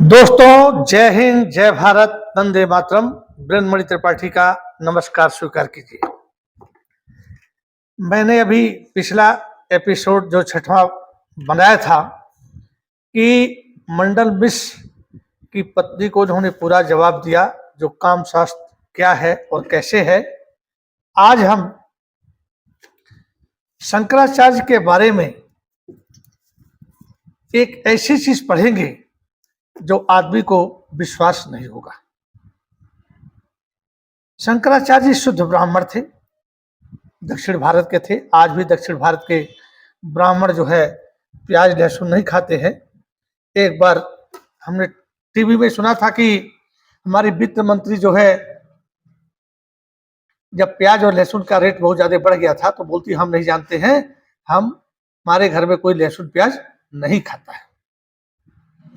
दोस्तों, जय हिंद, जय भारत, वंदे मातरम। ब्रह्ममणि त्रिपाठी का नमस्कार स्वीकार कीजिए। मैंने अभी पिछला एपिसोड जो छठवां बनाया था कि मंडल मिश्र की पत्नी को उन्होंने पूरा जवाब दिया जो काम शास्त्र क्या है और कैसे है। आज हम शंकराचार्य के बारे में एक ऐसी चीज पढ़ेंगे जो आदमी को विश्वास नहीं होगा। शंकराचार्य जी शुद्ध ब्राह्मण थे, दक्षिण भारत के थे। आज भी दक्षिण भारत के ब्राह्मण जो है प्याज लहसुन नहीं खाते हैं। एक बार हमने टीवी में सुना था कि हमारी वित्त मंत्री जो है जब प्याज और लहसुन का रेट बहुत ज्यादा बढ़ गया था तो बोलती हम नहीं जानते हैं, हमारे घर में कोई लहसुन प्याज नहीं खाता है।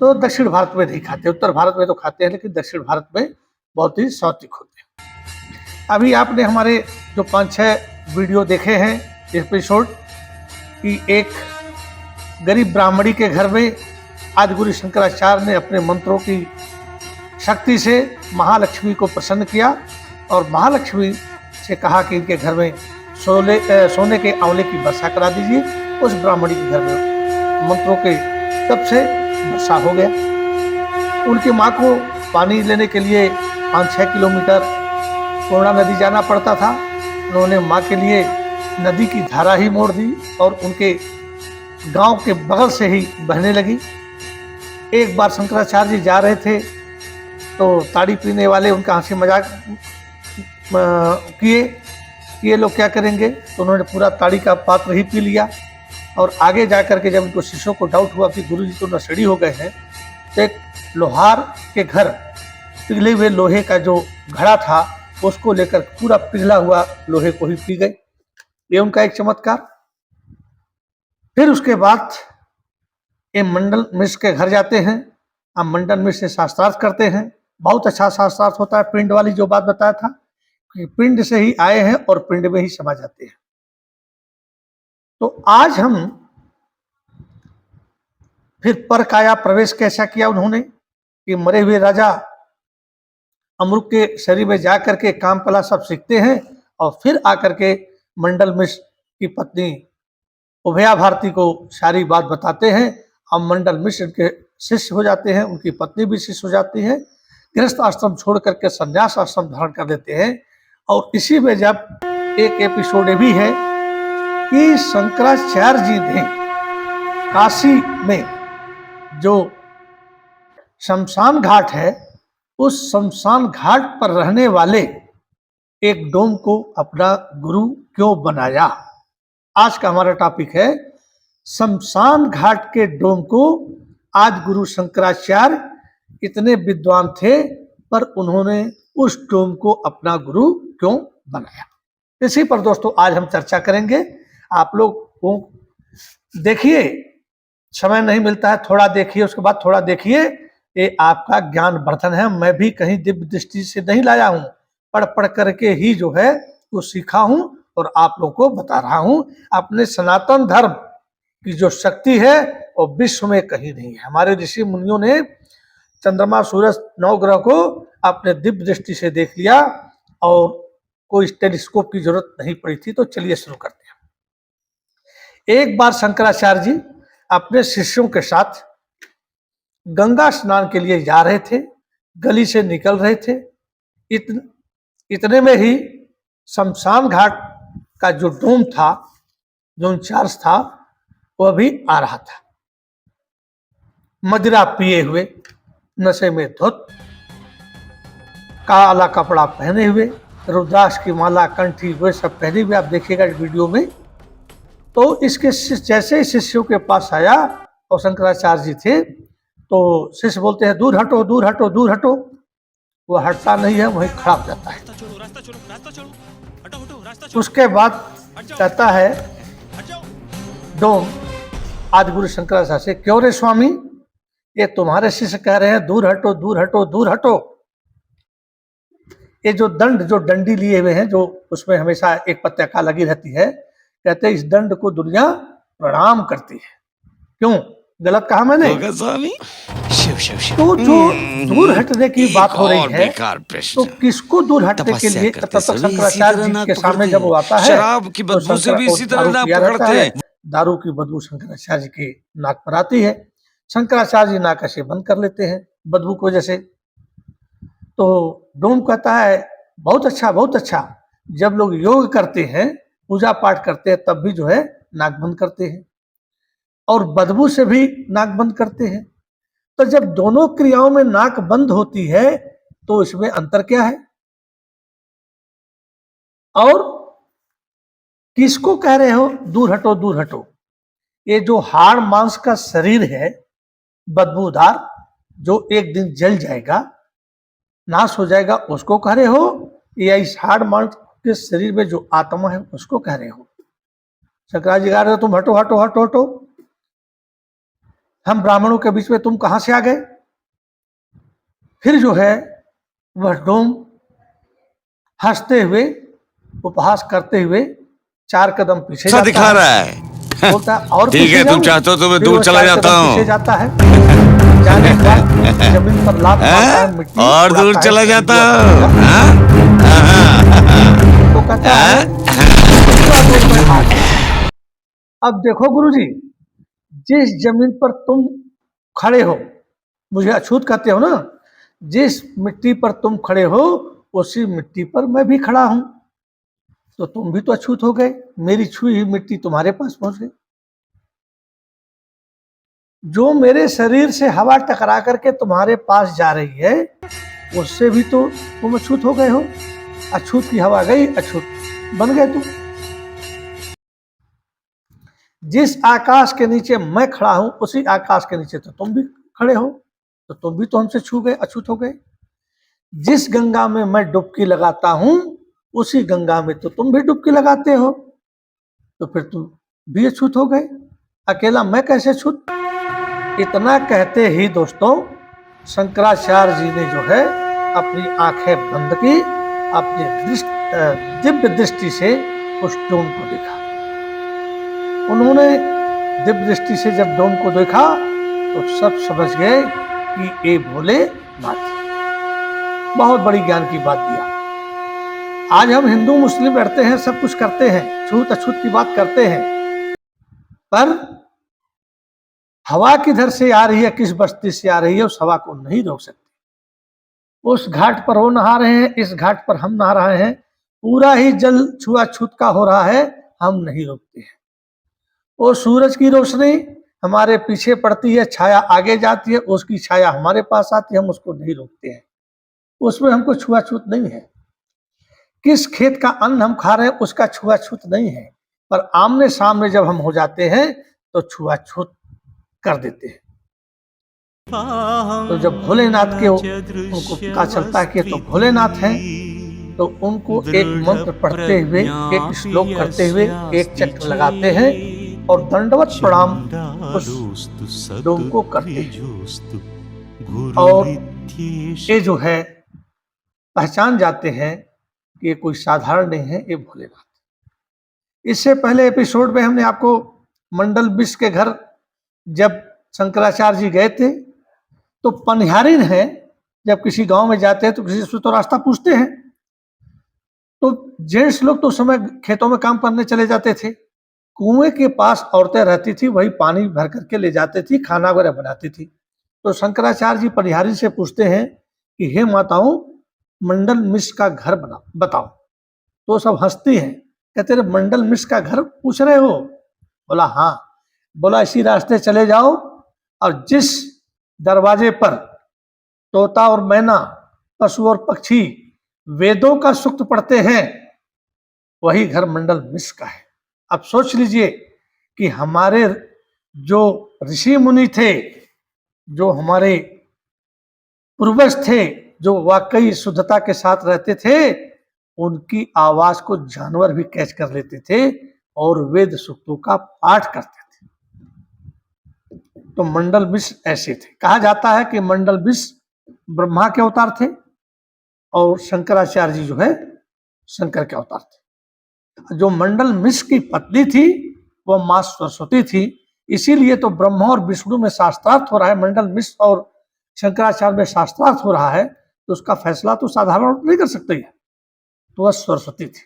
तो दक्षिण भारत में नहीं खाते, उत्तर भारत में तो खाते हैं, लेकिन दक्षिण भारत में बहुत ही सात्विक होते हैं। अभी आपने हमारे जो 5-6 वीडियो देखे हैं एपिसोड कि एक गरीब ब्राह्मणी के घर में आदिगुरु शंकराचार्य ने अपने मंत्रों की शक्ति से महालक्ष्मी को प्रसन्न किया और महालक्ष्मी से कहा कि इनके घर में सोने के आंवले की वर्षा करा दीजिए। उस ब्राह्मणी के घर में मंत्रों के तब से वर्षा हो गया। उनकी माँ को पानी लेने के लिए 5-6 किलोमीटर पूर्णा नदी जाना पड़ता था। उन्होंने माँ के लिए नदी की धारा ही मोड़ दी और उनके गांव के बगल से ही बहने लगी। एक बार शंकराचार्य जी जा रहे थे तो ताड़ी पीने वाले उनका हंसी मजाक किए, ये लोग क्या करेंगे, तो उन्होंने पूरा ताड़ी का पात्र ही पी लिया। और आगे जाकर के जब उनको शिष्यों को डाउट हुआ कि गुरुजी तो नशेड़ी हो गए हैं, तो एक लोहार के घर पिघले हुए लोहे का जो घड़ा था उसको लेकर पूरा पिघला हुआ लोहे को ही पी गए। ये उनका एक चमत्कार। फिर उसके बाद ये मंडल मिश्र के घर जाते हैं। अब मंडल मिश्र से शास्त्रार्थ करते हैं। बहुत अच्छा शास्त्रार्थ होता है। पिंड वाली जो बात बताया था कि पिंड से ही आए हैं और पिंड में ही समा जाते हैं। तो आज हम फिर पर काया प्रवेश कैसा किया उन्होंने कि मरे हुए राजा अमरुक के शरीर में जाकर के काम कला सब सीखते हैं और फिर आकर के मंडल मिश्र की पत्नी उभया भारती को सारी बात बताते हैं। हम मंडल मिश्र के शिष्य हो जाते हैं, उनकी पत्नी भी शिष्य हो जाती है। गृहस्थ आश्रम छोड़ करके संन्यास आश्रम धारण कर लेते हैं। और इसी में जब एक एपिसोड भी है कि शंकराचार्य जी ने काशी में जो शमशान घाट है उस शमशान घाट पर रहने वाले एक डोम को अपना गुरु क्यों बनाया। आज का हमारा टॉपिक है शमशान घाट के डोम को आज गुरु शंकराचार्य इतने विद्वान थे पर उन्होंने उस डोम को अपना गुरु क्यों बनाया। इसी पर दोस्तों आज हम चर्चा करेंगे। आप लोग को देखिए, समय नहीं मिलता है, थोड़ा देखिए, उसके बाद थोड़ा देखिए, ये आपका ज्ञान वर्धन है। मैं भी कहीं दिव्य दृष्टि से नहीं लाया हूँ, पढ़ पढ़ करके ही जो है वो सीखा हूँ और आप लोग को बता रहा हूँ। अपने सनातन धर्म की जो शक्ति है वो विश्व में कहीं नहीं है। हमारे ऋषि मुनियों ने चंद्रमा सूरज नवग्रह को अपने दिव्य दृष्टि से देख लिया और कोई टेलीस्कोप की जरूरत नहीं पड़ी थी। तो चलिए शुरू करते हैं। एक बार शंकराचार्य जी अपने शिष्यों के साथ गंगा स्नान के लिए जा रहे थे, गली से निकल रहे थे। इतने में ही शमशान घाट का जो डोम था, जो इंचार्ज था, वह भी आ रहा था। मदिरा पिए हुए, नशे में धुत, काला कपड़ा पहने हुए, रुद्राक्ष की माला, कंठी, वे सब पहने हुए। आप देखिएगा इस वीडियो में। तो इसके जैसे ही शिष्यों के पास आया और शंकराचार्य जी थे तो शिष्य बोलते हैं दूर हटो, दूर हटो, दूर हटो। वो हटता नहीं है, वहीं खड़ा हो जाता है। उसके बाद कहता है डोम आदिगुरु शंकराचार्य से, क्यों रे स्वामी, ये तुम्हारे शिष्य कह रहे हैं दूर हटो, दूर हटो, दूर हटो। ये जो डंडी लिए हुए हैं, जो उसमें हमेशा एक पताका लगी रहती है, कहते हैं इस दंड को दुनिया प्रणाम करती है। क्यों? गलत कहा मैंने? होगा स्वामी। शिव शिव शिव। तो जो दूर हटने की एक बात हो रही और है, बेकार तो प्रश्न। किसको दूर हटने के तपस्या लिए? तब करते तक समय इसी शंकराचार्य तरह जी नाक के सामने पकड़ते जब वो हैं। आता है शराब की तो बदबू से भी इसी तरह दारू नाक पिया रहता पकड़ते है, हैं। दारू की बदबू शंकराचार्य जी के नाक पर आती है, शंकराचार्य जी नाक ऐसे बंद कर लेते हैं बदबू की वजह से। तो डोम कहता है बहुत अच्छा बहुत अच्छा, जब लोग योग करते हैं, पूजा पाठ करते हैं, तब भी जो है नाक बंद करते हैं और बदबू से भी नाक बंद करते हैं। तो जब दोनों क्रियाओं में नाक बंद होती है तो इसमें अंतर क्या है? और किसको कह रहे हो दूर हटो दूर हटो? ये जो हाड़ मांस का शरीर है बदबूदार, जो एक दिन जल जाएगा, नाश हो जाएगा, उसको कह रहे हो, या इस हाड़ मांस के शरीर में जो आत्मा है उसको कह रहे हो? शंकराचार्य जी कह रहे हो तुम हटो हटो हटो हटो, हम ब्राह्मणों के बीच में तुम कहां से आ गए? फिर जो है वह डोम हंसते हुए, उपहास करते हुए 4 कदम पीछे अच्छा जाता दिखा है, रहा है। बोलता है और ठीक पीछे है, तुम जाऊं? चाहते हो तो मैं फिर दूर वो चला 4 जाता कदम पीछे हूँ। जाता है, जाने के बाद जमीन पर लात मारता है, मिट्टी और दूर उड़ाता है, चला शरीर जाता जो हूँ। अपना तो कहता है "पूरा दूर में आ गया।" अब देखो गुरुजी, जिस जमीन पर तुम खड़े हो, मुझे अछूत कहते हो ना, जिस मिट्टी पर तुम खड़े हो उसी मिट्टी पर मैं भी खड़ा हूं, तो तुम भी तो अछूत हो गए, मेरी छुई हुई मिट्टी तुम्हारे पास पहुंच गई। जो मेरे शरीर से हवा टकरा करके तुम्हारे पास जा रही है उससे भी तो तुम अछूत हो गए हो। अछूत की हवा गई, अछूत बन गए तुम। जिस आकाश के नीचे मैं खड़ा हूं उसी आकाश के नीचे तो तुम भी खड़े हो, तो तुम भी तो हमसे छू गए, अछूत हो गए। जिस गंगा में मैं डुबकी लगाता हूं उसी गंगा में तो तुम भी डुबकी लगाते हो, तो फिर तुम भी अछूत हो गए, अकेला मैं कैसे छूत? इतना कहते ही दोस्तों शंकराचार्य जी ने जो है अपनी आंखें बंद की, अपनी दिव्य दृष्टि से उस डोम को देखा। उन्होंने दिव्य दृष्टि से जब डोम को देखा तो सब समझ गए कि ये भोलेनाथ बहुत बड़ी ज्ञान की बात दिया। आज हम हिंदू मुस्लिम लड़ते हैं, सब कुछ करते हैं, छूत अछूत की बात करते हैं, पर हवा किधर से आ रही है, किस बस्ती से आ रही है, उस हवा को नहीं रोक सकते। उस घाट पर वो नहा रहे हैं, इस घाट पर हम नहा रहे हैं, पूरा ही जल छुआछूत का हो रहा है, हम नहीं रोकते हैं। वो सूरज की रोशनी हमारे पीछे पड़ती है, छाया आगे जाती है, उसकी छाया हमारे पास आती है, हम उसको नहीं रोकते हैं, उसमें हमको छुआछूत नहीं है। किस खेत का अन्न हम खा रहे हैं उसका छुआछूत नहीं है, पर आमने सामने जब हम हो जाते हैं तो छुआछूत कर देते हैं। तो जब भोलेनाथ के उनको पता चलता है कि तो भोलेनाथ हैं, तो उनको एक मंत्र पढ़ते हुए, एक श्लोक करते हुए, एक चक्र लगाते हैं और दंडवत प्रणाम उस डोम को करते हैं, और ये जो है पहचान जाते हैं कि ये कोई साधारण नहीं है, ये भोलेनाथ। इससे पहले एपिसोड में हमने आपको मंडल मिश्र के घर जब शंकराचार्य जी गए थे तो पनिहारिन है, जब किसी गांव में जाते हैं तो किसी से तो रास्ता पूछते हैं, तो जेंट्स लोग तो उस समय खेतों में काम करने चले जाते थे, कुएं के पास औरतें रहती थी, वही पानी भर करके ले जाती थी, खाना वगैरह बनाती थी। तो शंकराचार्य जी पनिहारिन से पूछते हैं कि हे माताओं, मंडल मिश्र का घर बना बताओ। तो सब हंसती हैं, कहते रहे मंडल मिश्र का घर पूछ रहे हो? बोला हाँ। बोला इसी रास्ते चले जाओ और जिस दरवाजे पर तोता और मैना, पशु और पक्षी वेदों का सूक्त पढ़ते हैं, वही घर मंडल मिश्र का है। अब सोच लीजिए कि हमारे जो ऋषि मुनि थे, जो हमारे पूर्वज थे, जो वाकई शुद्धता के साथ रहते थे, उनकी आवाज को जानवर भी कैच कर लेते थे और वेद सूक्तों का पाठ करते थे। तो मंडल मिश्र ऐसे थे। कहा जाता है कि मंडल मिश्र ब्रह्मा के अवतार थे और शंकराचार्य जी जो है शंकर के अवतार थे। जो मंडल मिश्र की पत्नी थी वह मां सरस्वती थी, इसीलिए तो ब्रह्मा और विष्णु में शास्त्रार्थ हो रहा है, मंडल मिश्र और शंकराचार्य में शास्त्रार्थ हो रहा है, तो उसका फैसला तो साधारण नहीं कर सकते है। तो वह सरस्वती थी।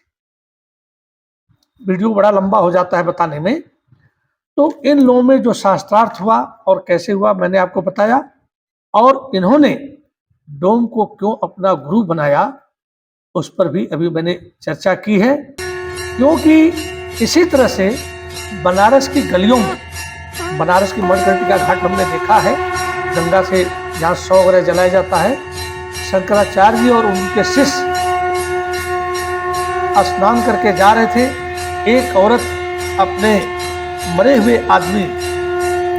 वीडियो बड़ा लंबा हो जाता है बताने में। तो इन लोगों में जो शास्त्रार्थ हुआ और कैसे हुआ मैंने आपको बताया, और इन्होंने डोम को क्यों अपना गुरु बनाया उस पर भी अभी मैंने चर्चा की है। क्योंकि इसी तरह से बनारस की गलियों में, बनारस की मणिकर्णिका घाट हमने देखा है, गंगा से जहाँ 100 वगैरह जलाया जाता है, शंकराचार्य जी और उनके शिष्य स्नान करके जा रहे थे। एक औरत अपने मरे हुए आदमी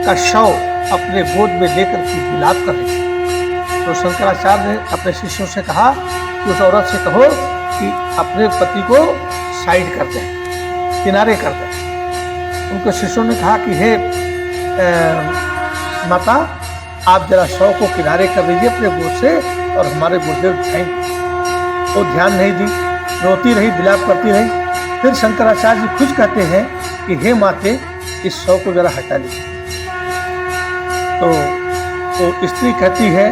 का शव अपने गोद में लेकर के विलाप कर रही थी। तो शंकराचार्य ने अपने शिष्यों से कहा कि उस औरत से कहो कि अपने पति को साइड कर दें, किनारे कर दें। उनके शिष्यों ने कहा कि हे माता, आप जरा शव को किनारे कर दीजिए अपने गोद से और हमारे गुरुदेव जाएंगे। वो ध्यान नहीं दी, रोती रही, विलाप करती रही। फिर शंकराचार्य जी खुद कहते हैं कि हे माते, इस शव को जरा हटा लीजिए। तो स्त्री कहती है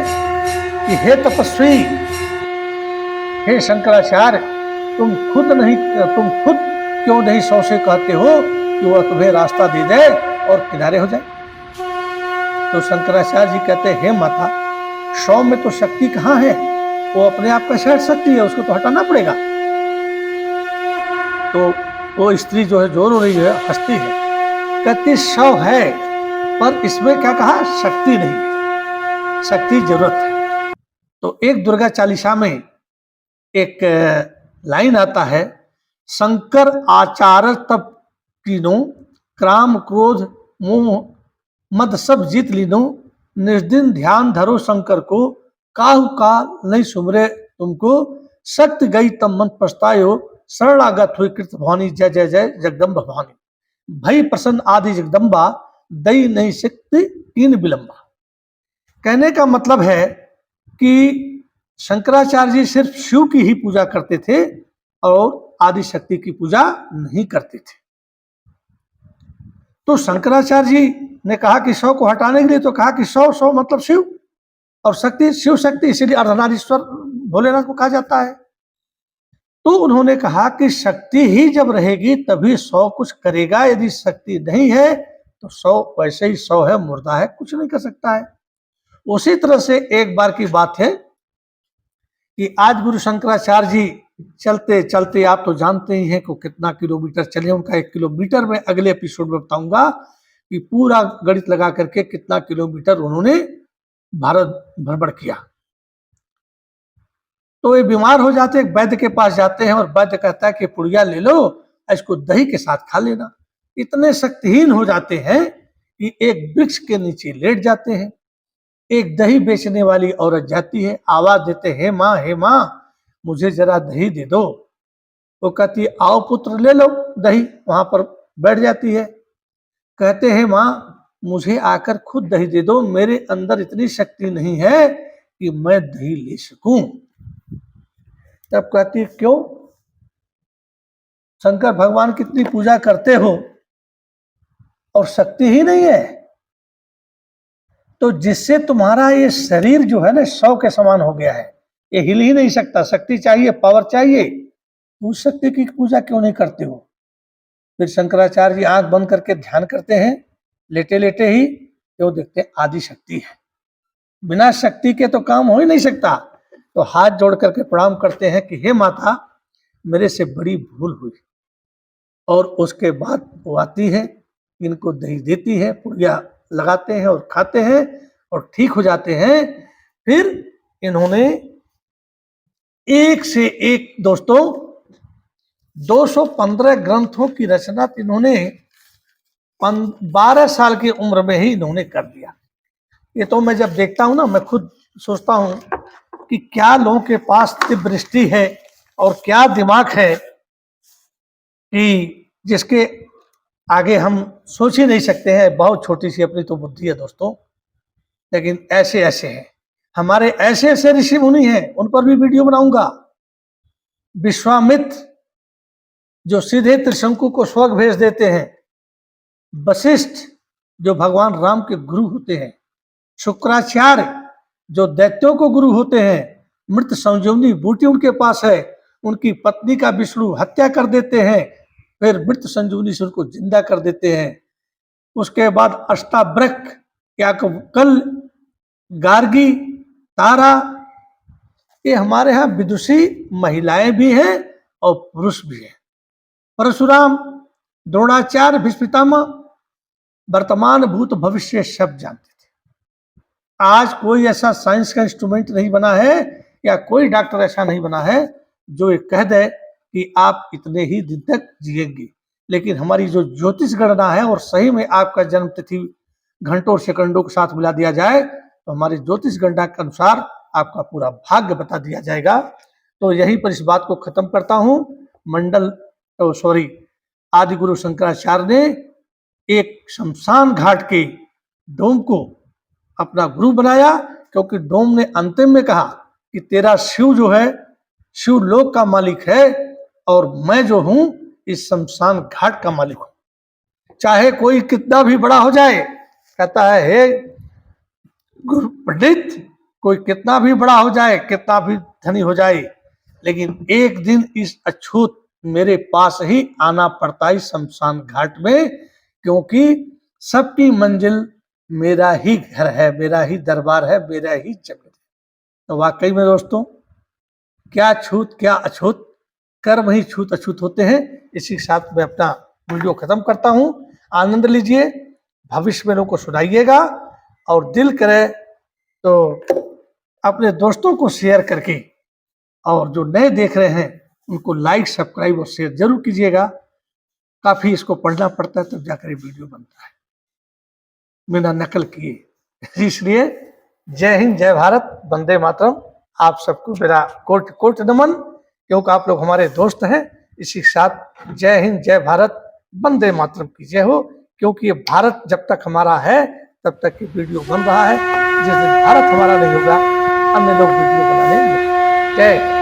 कि हे तपस्वी, हे शंकराचार्य, तुम खुद क्यों नहीं शव से कहते हो कि वह तुम्हें रास्ता दे दे और किनारे हो जाए। तो शंकराचार्य जी कहते हैं, हे माता, शव में तो शक्ति कहाँ है, वो अपने आप का शहर शक्ति है, उसको तो हटाना पड़ेगा। तो वो स्त्री जो है जो रो रही है, हंसती है, कहती शव है पर इसमें क्या कहा, शक्ति नहीं है, शक्ति जरूरत है। तो एक दुर्गा चालीसा में एक लाइन आता है, शंकर आचार तप कीनो, क्राम क्रोध मोह मद सब जीत लीनो, निर्दिन ध्यान धरो शंकर को, काहु काल नहीं सुमरे तुमको, शक्ति गई तब मन पछतायो, शरणागत हुई कृत भवानी, जय जय जय जगदम्ब भवानी। भई प्रसन्न आदि जगदम्बा, दई नहीं शक्ति तीन विलंबा। कहने का मतलब है कि शंकराचार्य जी सिर्फ शिव की ही पूजा करते थे और आदि शक्ति की पूजा नहीं करते थे। तो शंकराचार्य जी ने कहा कि शव को हटाने के लिए तो कहा कि शव मतलब शिव, और शक्ति शिव शक्ति, इसीलिए अर्धनारीश्वर भोलेनाथ को कहा जाता है। तो उन्होंने कहा कि शक्ति ही जब रहेगी तभी शव कुछ करेगा, यदि शक्ति नहीं है तो शव वैसे ही शव है, मुर्दा है, कुछ नहीं कर सकता है। उसी तरह से एक बार की बात है कि आज गुरु शंकराचार्य जी चलते चलते, आप तो जानते ही हैं कि कितना किलोमीटर चले, उनका 1 किलोमीटर में अगले एपिसोड में बताऊंगा कि पूरा गणित लगा करके कितना किलोमीटर उन्होंने भारत भ्रमण किया। तो ये बीमार हो जाते, एक वैद्य के पास जाते हैं और वैद्य कहता है कि पुड़िया ले लो, इसको दही के साथ खा लेना। इतने शक्तिहीन हो जाते हैं कि एक वृक्ष के नीचे लेट जाते हैं। एक दही बेचने वाली औरत जाती है, आवाज देते हे माँ, मुझे जरा दही दे दो। वो कहती है आओ पुत्र ले लो दही, वहां पर बैठ जाती है। कहते हैं माँ, मुझे आकर खुद दही दे दो, मेरे अंदर इतनी शक्ति नहीं है कि मैं दही ले सकूं। तब कहती है क्यों, शंकर भगवान कितनी पूजा करते हो और शक्ति ही नहीं है, तो जिससे तुम्हारा ये शरीर जो है ना शव के समान हो गया है, ये हिल ही नहीं सकता, शक्ति चाहिए, पावर चाहिए, उस शक्ति की पूजा क्यों नहीं करते हो। फिर शंकराचार्य जी आंख बंद करके ध्यान करते हैं, लेटे लेटे ही, क्यों देखते हैं आदि शक्ति है, बिना शक्ति के तो काम हो ही नहीं सकता। तो हाथ जोड़ करके प्रणाम करते हैं कि हे माता, मेरे से बड़ी भूल हुई। और उसके बाद वो आती है, इनको दही देती है, पुड़िया लगाते हैं और खाते हैं और ठीक हो जाते हैं। फिर इन्होंने एक से एक दोस्तों 215 ग्रंथों की रचना इन्होंने 12 साल की उम्र में ही इन्होंने कर दिया। ये तो मैं जब देखता हूं ना, मैं खुद सोचता हूं कि क्या लोगों के पास दिव्य दृष्टि है और क्या दिमाग है कि जिसके आगे हम सोच ही नहीं सकते हैं। बहुत छोटी सी अपनी तो बुद्धि है दोस्तों, लेकिन ऐसे ऐसे हैं हमारे, ऐसे ऐसे ऋषि मुनि हैं, उन पर भी वीडियो बनाऊंगा। विश्वामित्र जो सीधे त्रिशंकु को स्वर्ग भेज देते हैं, वशिष्ठ जो भगवान राम के गुरु होते हैं, शुक्राचार्य जो दैत्यों को गुरु होते हैं, मृत संजीवनी बूटी उनके पास है, उनकी पत्नी का विष्णु हत्या कर देते हैं, फिर मृत संजीवनी से उनको जिंदा कर देते हैं। उसके बाद अष्टावक्र या कल, गार्गी, तारा, ये हमारे यहाँ विदुषी महिलाएं भी हैं और पुरुष भी हैं। परशुराम, द्रोणाचार्य, भीष्म पितामह वर्तमान भूत भविष्य सब जानते थे। आज कोई ऐसा साइंस का इंस्ट्रूमेंट नहीं बना है या कोई डॉक्टर ऐसा नहीं बना है जो ये कह दे कि आप इतने ही दिन तक जिएंगे। लेकिन हमारी जो ज्योतिष गणना है और सही में आपका जन्म तिथि घंटों और सेकंडों के साथ मिला दिया जाए तो हमारी ज्योतिष गणना के अनुसार आपका पूरा भाग्य बता दिया जाएगा। तो यहीं पर इस बात को खत्म करता हूँ। आदि गुरु शंकराचार्य ने एक शमशान घाट के डोम को अपना गुरु बनाया, क्योंकि डोम ने अंतिम में कहा कि तेरा शिव जो है शिव लोक का मालिक है और मैं जो हूं इस शमशान घाट का मालिक हूं। चाहे कोई कितना भी बड़ा हो जाए, कहता है हे गुरु पंडित, कोई कितना भी बड़ा हो जाए, कितना भी धनी हो जाए, लेकिन एक दिन इस अछूत मेरे पास ही आना पड़ता है शमशान घाट में, क्योंकि सबकी मंजिल मेरा ही घर है, मेरा ही दरबार है, मेरा ही जगत है। तो वाकई में दोस्तों, क्या छूत क्या अछूत, कर्म ही छूत अछूत होते हैं। इसी के साथ मैं अपना वीडियो खत्म करता हूं। आनंद लीजिए, भविष्य में लोगों को सुनाइएगा और दिल करे तो अपने दोस्तों को शेयर करके, और जो नए देख रहे हैं उनको लाइक, सब्सक्राइब और शेयर जरूर कीजिएगा। काफी इसको पढ़ना पड़ता है तब जाकर ये वीडियो बनता है, बिना नकल किए। इसलिए जय हिंद, जय भारत, वंदे मातरम। आप सबको मेरा कोट कोट नमन, क्योंकि आप लोग हमारे दोस्त हैं। इसी के साथ जय हिंद, जय भारत, वंदे मातरम की जय हो, क्योंकि ये भारत जब तक हमारा है तब तक ये वीडियो बन रहा है। जिस दिन भारत हमारा नहीं होगा, अन्य लोग वीडियो बनाने लगेंगे। जय